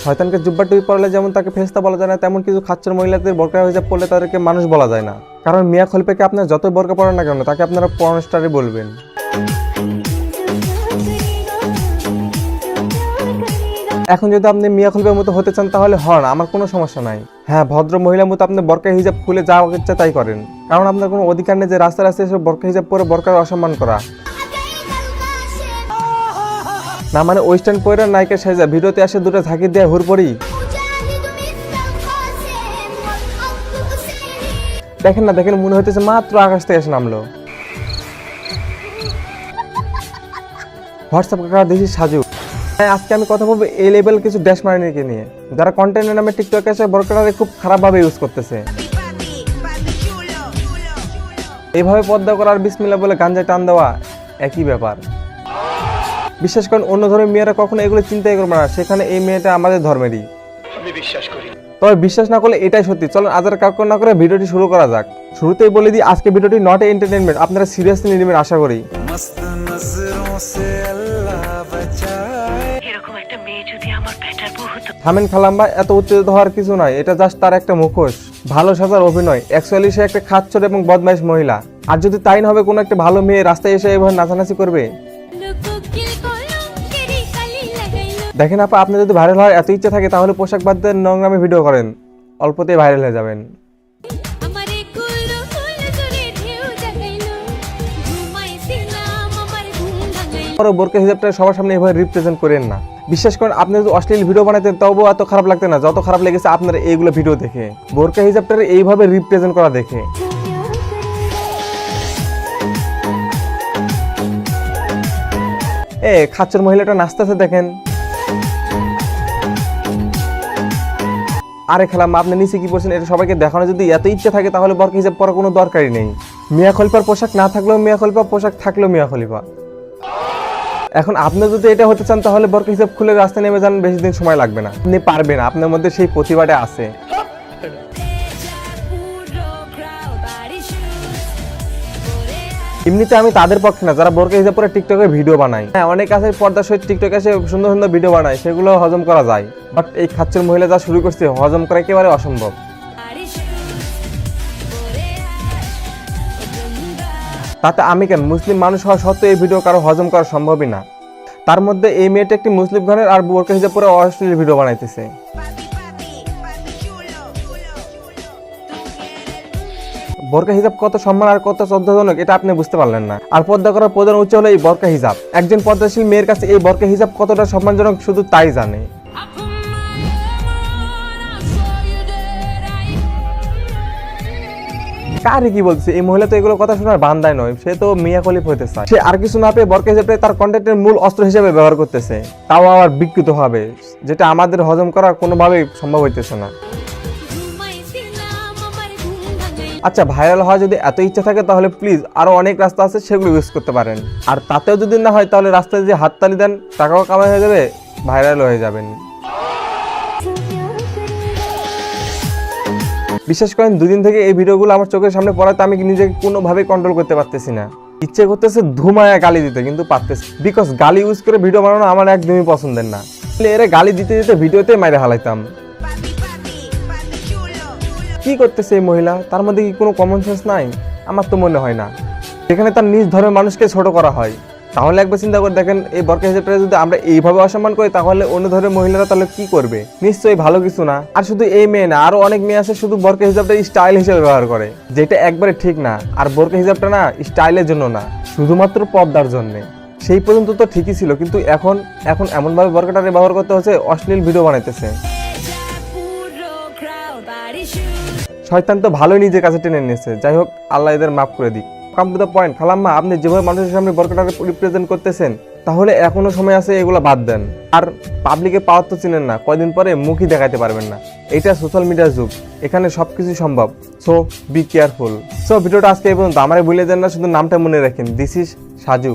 শয়তানকে জুব্বা টুপি পরলে যেমন তাকে ফেরেশতা বলা যায় না, তেমন কিছু খাচ্চর মহিলাদের বোরকা হিজাব পরলে তাদেরকে মানুষ বলা যায় না। কারণ মিয়া খলিফাকে আপনার যতই বোরকা পরেন না কেন তাকে আপনারা পর্ন স্টারই বলবেন। এখন যদি আপনি মিয়া খলিফার মতো হতে চান তাহলে হন, আমার কোনো সমস্যা নাই। হ্যাঁ, ভদ্র মহিলার মতো আপনি বোরকা হিজাব খুলে যা ইচ্ছা তাই করেন, কারণ আপনার কোনো অধিকার নেই যে রাস্তায় রাস্তায় এসে বোরকা হিজাব পরে বোরকার অসম্মান করা। না মানে ওয়েস্টার্ন পরে নায়িকা সাজা ভিডিওতে আসে দুটো ঝাঁকি দিয়ে হুড়পড়ি। দেখেন না, দেখেন মনে হইতেছে মাত্র আকাশ থেকে এসে নামলো। হোয়াটসঅ্যাপ কাকা দেখি সাজু। হ্যাঁ, আজকে আমি কথা বলবো এই লেভেল কিছু ড্যাশ মারিনিকে নিয়ে, যারা কন্টেন্টের নামে টিকটকে এসে বোরকাটাকে খুব খারাপভাবে ইউজ করতেছে। এইভাবে পর্দা করার বিসমিল্লাহ বলে গাঞ্জায় টান দেওয়া একই ব্যাপার। বিশ্বাস করেন অন্য ধর্মের মেয়েরা কখনো এগুলো চিন্তাই করবে না, সেখানে এই মেয়েটা আমাদের ধর্মেরই। আমি বিশ্বাস করি, তবে বিশ্বাস না করলে এটাই সত্যি। চলেন আজার কাউকে না করে ভিডিওটি শুরু করা যাক। শুরুতেই বলে দিই আজকে ভিডিওটি নট এন্টারটেইনমেন্ট, আপনারা সিরিয়াসলি নেবেন আশা করি। থামেন খালাম্বা, এত উত্তেজিত হওয়ার কিছু নয়, এটা জাস্ট তার একটা মুখোশ, ভালো সাজার অভিনয়। অ্যাকচুয়ালি সে একটা খাচ্চর এবং বদমাইশ মহিলা। আর যদি তাই না হবে কোনো একটা ভালো মেয়ে রাস্তায় এসে এভাবে নাচানাচি করবে। দেখেন আপা, আপনি যদি ভাইরাল হওয়ার এত ইচ্ছা থাকে তাহলে পোশাক বাদ দিয়ে নোংরামে ভিডিও করেন, অল্পতেই ভাইরাল হয়ে যাবেন। বোরকা হিজাবটা সবার সামনে এভাবে রিপ্রেজেন্ট করেন না। বিশ্বাস করেন আপনি যদি অশ্লীল ভিডিও বানাতেন তবুও এত খারাপ লাগতো না যত খারাপ লেগেছে আপনার এইগুলো ভিডিও দেখে, বোরকা হিজাবটা এইভাবে রিপ্রেজেন্ট করা দেখে। খাচ্চর মহিলাটা নাচতেছে দেখেন। আরে খেলাম, আপনি নিচে কি পড়ছেন এটা সবাইকে দেখানো যদি এত ইচ্ছা থাকে তাহলে বোরকা হিজাব পরার কোনো দরকারই নেই। মিয়া খলিফার পোশাক না থাকলেও মিয়া খলিফা, পোশাক থাকলেও মিয়া খলিফা। এখন আপনি যদি এটা হতে চান তাহলে বোরকা হিজাব খুলে রাস্তায় নেমে যান, বেশি দিন সময় লাগবে না, আপনি পারবেন, আপনার মধ্যে সেই প্রতিভাটা আছে। এমনিতে আমি তাদের পক্ষে না যারা বোরকা হিজাব পরে টিকটকে ভিডিও বানায়। হ্যাঁ, অনেক আছে পর্দার সহিত টিকটকে এসে সুন্দর সুন্দর ভিডিও বানায়, সেগুলো হজম করা যায়, বাট এই খাচ্চর মহিলা যা শুরু করছে হজম করা একেবারে অসম্ভব। তাতে আমি কেন, মুসলিম মানুষ হওয়া সত্ত্বেও এই ভিডিও কারো হজম করা সম্ভবই না। তার মধ্যে এই মেয়েটা একটি মুসলিম ঘরের আর বোরকা হিজাব পরে অশ্লীল ভিডিও বানাইতেছে। বোরকা হিজাব কত সম্মান আর কত শ্রদ্ধাজনক এটা আপনি বুঝতে পারলেন না। আর পর্দা করার প্রধান উৎস হলো এই বোরকা হিজাব। একজন পর্দাশীল মেয়ের কাছে এই বোরকা হিজাব কতটা সম্মানজনক শুধু তাই জানে। কারে কি বলছে, এই মহিলা তো এগুলো কথা শোনার বান্দায় নয়, সে তো মিয়া খলিফা হতে চায়। সে আর কিছু না পেয়ে বোরকা হিজাবটা তার কন্টেন্টের মূল অস্ত্র হিসেবে ব্যবহার করতেছে, তাও আবার বিকৃত হবে, যেটা আমাদের হজম করা কোনোভাবেই সম্ভব হইতেছে না। আচ্ছা, ভাইরাল হওয়া যদি এত ইচ্ছা থাকে তাহলে প্লিজ আরো অনেক রাস্তা আছে, সেগুলো ইউজ করতে পারেন। আর তাতেও যদি না হয় তাহলে রাস্তায় যে হাততালি দেন, টাকাও কামাই হয়ে যাবে, ভাইরাল হয়ে যাবেন। বিশ্বাস করেন দুদিন থেকে এই ভিডিওগুলো আমার চোখের সামনে পড়াতে আমি নিজেকে কোনোভাবেই কন্ট্রোল করতে পারতেছি না। ইচ্ছে করতেছে ধুমায়া গালি দিতে, কিন্তু পারতেছি, বিকজ গালি ইউজ করে ভিডিও বানানো আমার একদমই পছন্দের না। এরা গালি দিতে দিতে ভিডিওতে মাইরে হালাইতাম। কি করতেছে এই মহিলা, তার মধ্যে কি কোনো কমন সেন্স নাই? আমার তো মনে হয় না। যেখানে তার নিজ ধর্মের মানুষকে ছোট করা হয়, তাহলে একবার চিন্তা করে দেখেন এই বোরকা হিজাবটা যদি আমরা এইভাবে অসম্মান করি তাহলে অন্য ধর্মের মহিলারা তাহলে কি করবে? নিশ্চয়ই ভালো কিছু না। আর শুধু এই মেয়ে না, আরো অনেক মেয়ে আছে শুধু বোরকা হিজাবটা স্টাইল হিসেবে ব্যবহার করে, যেটা একবারে ঠিক না। আর বোরকা হিজাবটা না স্টাইলের জন্য না, শুধুমাত্র পর্দার জন্য। সেই পর্যন্ত তো ঠিকই ছিল, কিন্তু এখন এমন ভাবে বোরকাটা ব্যবহার করতে হচ্ছে, অশ্লীল ভিডিও বানাইতেছে। শয়তান তো ভালোই নিজের কাছে টেনে নিয়েছে। যাই হোক, আল্লাহ এদের মাফ করে দিক। কাম টু দ্য পয়েন্ট, খালাম্মা আপনি যেভাবে মানুষের সামনে বোরকাটাকে রিপ্রেজেন্ট করতেছেন তাহলে এখনো সময় আছে, এগুলো বাদ দেন। আর পাবলিকে পাওয়ার তো চিনেন না, কয়দিন পরে মুখই দেখাতে পারবেন না। এটা সোশ্যাল মিডিয়ার যুগ, এখানে সবকিছু সম্ভব, সো বি কেয়ারফুল। সো ভিডিওটা আজকে এই পর্যন্ত। আমারে ভুলে যান না, শুধু নামটা মনে রাখেন, দিস ইজ সাজু।